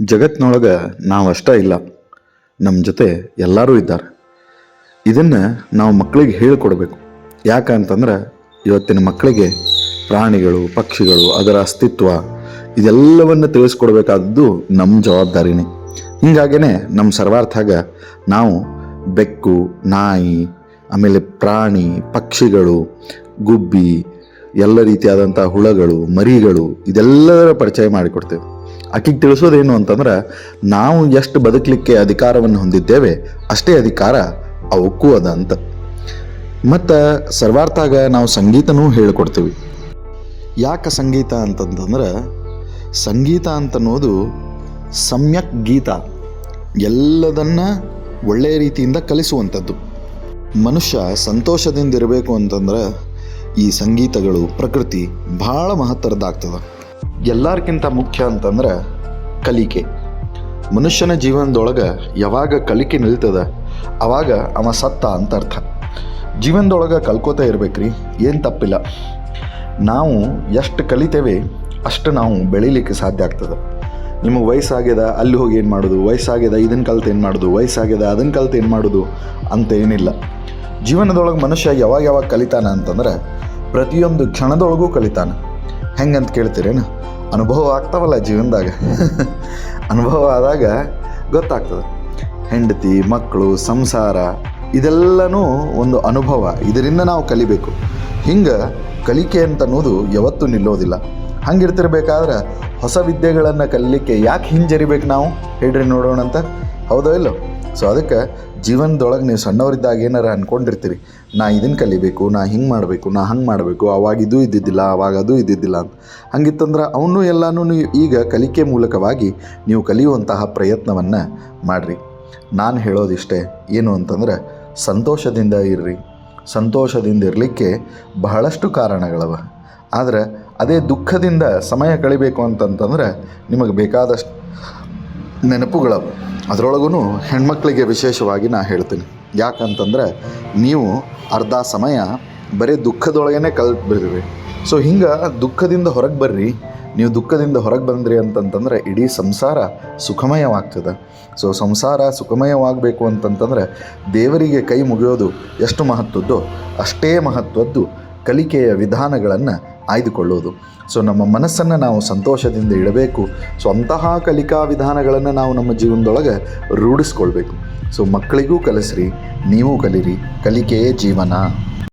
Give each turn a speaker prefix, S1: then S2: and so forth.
S1: ಜಗತ್ತಿನೊಳಗೆ ನಾವು ಅಷ್ಟೇ ಇಲ್ಲ, ನಮ್ಮ ಜೊತೆ ಎಲ್ಲರೂ ಇದ್ದಾರೆ. ಇದನ್ನು ನಾವು ಮಕ್ಕಳಿಗೆ ಹೇಳಿಕೊಡ್ಬೇಕು. ಯಾಕಂತಂದ್ರೆ ಇವತ್ತಿನ ಮಕ್ಕಳಿಗೆ ಪ್ರಾಣಿಗಳು, ಪಕ್ಷಿಗಳು, ಅದರ ಅಸ್ತಿತ್ವ ಇದೆಲ್ಲವನ್ನು ತಿಳಿಸ್ಕೊಡ್ಬೇಕಾದದ್ದು ನಮ್ಮ ಜವಾಬ್ದಾರಿನೇ. ಹೀಗಾಗೇ ನಮ್ಮ ಸರ್ವಾರ್ಥಾಗ ನಾವು ಬೆಕ್ಕು, ನಾಯಿ, ಆಮೇಲೆ ಪ್ರಾಣಿ, ಪಕ್ಷಿಗಳು, ಗುಬ್ಬಿ, ಎಲ್ಲ ರೀತಿಯಾದಂಥ ಹುಳಗಳು, ಮರಿಗಳು ಇದೆಲ್ಲದರ ಪರಿಚಯ ಮಾಡಿಕೊಡ್ತೇವೆ. ಆಕೆಗೆ ತಿಳಿಸೋದೇನು ಅಂತಂದ್ರೆ, ನಾವು ಎಷ್ಟು ಬದುಕಲಿಕ್ಕೆ ಅಧಿಕಾರವನ್ನು ಹೊಂದಿದ್ದೇವೆ ಅಷ್ಟೇ ಅಧಿಕಾರ ಅವಕ್ಕೂ ಅದ ಅಂತ. ಮತ್ತು ಸರ್ವಾರ್ಥಾಗ ನಾವು ಸಂಗೀತನೂ ಹೇಳಿಕೊಡ್ತೀವಿ. ಯಾಕೆ ಸಂಗೀತ ಅಂತಂತಂದ್ರೆ, ಸಂಗೀತ ಅಂತನ್ನೋದು ಸಮ್ಯಕ್ ಗೀತ, ಎಲ್ಲದನ್ನ ಒಳ್ಳೆಯ ರೀತಿಯಿಂದ ಕಲಿಸುವಂಥದ್ದು. ಮನುಷ್ಯ ಸಂತೋಷದಿಂದ ಇರಬೇಕು ಅಂತಂದ್ರೆ ಈ ಸಂಗೀತಗಳು, ಪ್ರಕೃತಿ ಭಾಳ ಮಹತ್ತರದ್ದಾಗ್ತದೆ. ಎಲ್ಲರಿಗಿಂತ ಮುಖ್ಯ ಅಂತಂದ್ರೆ ಕಲಿಕೆ. ಮನುಷ್ಯನ ಜೀವನದೊಳಗೆ ಯಾವಾಗ ಕಲಿಕೆ ನಿಲ್ತದ ಆವಾಗ ಅವ ಸತ್ತ ಅಂತ ಅರ್ಥ. ಜೀವನದೊಳಗೆ ಕಲ್ಕೋತಾ ಇರ್ಬೇಕ್ರಿ, ಏನು ತಪ್ಪಿಲ್ಲ. ನಾವು ಎಷ್ಟು ಕಲಿತೇವೆ ಅಷ್ಟು ನಾವು ಬೆಳೀಲಿಕ್ಕೆ ಸಾಧ್ಯ ಆಗ್ತದೆ. ನಿಮಗೆ ವಯಸ್ಸಾಗ್ಯದ ಅಲ್ಲಿ ಹೋಗಿ ಏನು ಮಾಡೋದು, ವಯಸ್ಸಾಗ್ಯದ ಇದನ್ನು ಕಲ್ತು ಏನು ಮಾಡೋದು, ವಯಸ್ಸಾಗ್ಯದ ಅದನ್ನು ಕಲ್ತು ಏನು ಮಾಡೋದು ಅಂತ ಏನಿಲ್ಲ. ಜೀವನದೊಳಗೆ ಮನುಷ್ಯ ಯಾವಾಗ ಕಲಿತಾನ ಅಂತಂದ್ರೆ ಪ್ರತಿಯೊಂದು ಕ್ಷಣದೊಳಗೂ ಕಲಿತಾನೆ. ಹೆಂಗಂತ ಕೇಳ್ತೀರೇನು? ಅನುಭವ ಆಗ್ತಾವಲ್ಲ ಜೀವನದಾಗ ಅನುಭವ ಆದಾಗ ಗೊತ್ತಾಗ್ತದೆ. ಹೆಂಡತಿ, ಮಕ್ಕಳು, ಸಂಸಾರ ಇದೆಲ್ಲನೂ ಒಂದು ಅನುಭವ. ಇದರಿಂದ ನಾವು ಕಲಿಬೇಕು. ಹಿಂಗೆ ಕಲಿಕೆ ಅಂತ ಅನ್ನೋದು ಯಾವತ್ತೂ ನಿಲ್ಲೋದಿಲ್ಲ. ಹಂಗಿರ್ತಿರ್ಬೇಕಾದ್ರೆ ಹೊಸ ವಿದ್ಯೆಗಳನ್ನು ಕಲಿಲಿಕ್ಕೆ ಯಾಕೆ ಹಿಂಜರಿಬೇಕು ನಾವು? ಹೇಳ್ರಿ ನೋಡೋಣ ಅಂತ. ಹೌದೋ ಇಲ್ಲೋ? ಸೊ ಅದಕ್ಕೆ ಜೀವನದೊಳಗೆ ನೀವು ಸಣ್ಣವರಿದ್ದಾಗ ಏನಾರ ಅಂದ್ಕೊಂಡಿರ್ತೀರಿ, ನಾ ಇದನ್ನು ಕಲಿಬೇಕು, ನಾ ಹಿಂಗೆ ಮಾಡಬೇಕು, ನಾ ಹಂಗೆ ಮಾಡಬೇಕು, ಅವಾಗ ಇದು ಇದ್ದಿದ್ದಿಲ್ಲ, ಅವಾಗ ಅದು ಇದ್ದಿದ್ದಿಲ್ಲ ಅಂತ. ಹಂಗಿತ್ತಂದ್ರೆ ಅವನು ಎಲ್ಲನೂ ಈಗ ಕಲಿಕೆ ಮೂಲಕವಾಗಿ ನೀವು ಕಲಿಯುವಂತಹ ಪ್ರಯತ್ನವನ್ನು ಮಾಡಿರಿ. ನಾನು ಹೇಳೋದಿಷ್ಟೇ, ಏನು ಅಂತಂದ್ರೆ ಸಂತೋಷದಿಂದ ಇರ್ರಿ. ಸಂತೋಷದಿಂದ ಇರಲಿಕ್ಕೆ ಬಹಳಷ್ಟು ಕಾರಣಗಳವ. ಆದರೆ ಅದೇ ದುಃಖದಿಂದ ಸಮಯ ಕಳಿಬೇಕು ಅಂತಂತಂದ್ರೆ ನಿಮಗೆ ಬೇಕಾದಷ್ಟು ನೆನಪುಗಳವು. ಅದರೊಳಗೂ ಹೆಣ್ಮಕ್ಳಿಗೆ ವಿಶೇಷವಾಗಿ ನಾ ಹೇಳ್ತೀನಿ. ಯಾಕಂತಂದರೆ ನೀವು ಅರ್ಧ ಸಮಯ ಬರೀ ದುಃಖದೊಳಗೇ ಕಲ್ತು ಬಿಡ್ರಿ. ಸೊ ಹಿಂಗೆ ದುಃಖದಿಂದ ಹೊರಗೆ ಬರ್ರಿ. ನೀವು ದುಃಖದಿಂದ ಹೊರಗೆ ಬಂದ್ರಿ ಅಂತಂತಂದರೆ ಇಡೀ ಸಂಸಾರ ಸುಖಮಯವಾಗ್ತದೆ. ಸೊ ಸಂಸಾರ ಸುಖಮಯವಾಗಬೇಕು ಅಂತಂತಂದರೆ ದೇವರಿಗೆ ಕೈ ಮುಗಿಯೋದು ಎಷ್ಟು ಮಹತ್ವದ್ದೋ ಅಷ್ಟೇ ಮಹತ್ವದ್ದು ಕಲಿಕೆಯ ವಿಧಾನಗಳನ್ನು ಆಯ್ದುಕೊಳ್ಳೋದು. ಸೊ ನಮ್ಮ ಮನಸ್ಸನ್ನು ನಾವು ಸಂತೋಷದಿಂದ ಇಡಬೇಕು. ಸೊ ಅಂತಹ ಕಲಿಕಾ ವಿಧಾನಗಳನ್ನು ನಾವು ನಮ್ಮ ಜೀವನದೊಳಗೆ ರೂಢಿಸ್ಕೊಳ್ಬೇಕು. ಸೊ ಮಕ್ಕಳಿಗೂ ಕಲಿಸ್ರಿ, ನೀವು ಕಲೀರಿ. ಕಲಿಕೆಯೇ ಜೀವನ.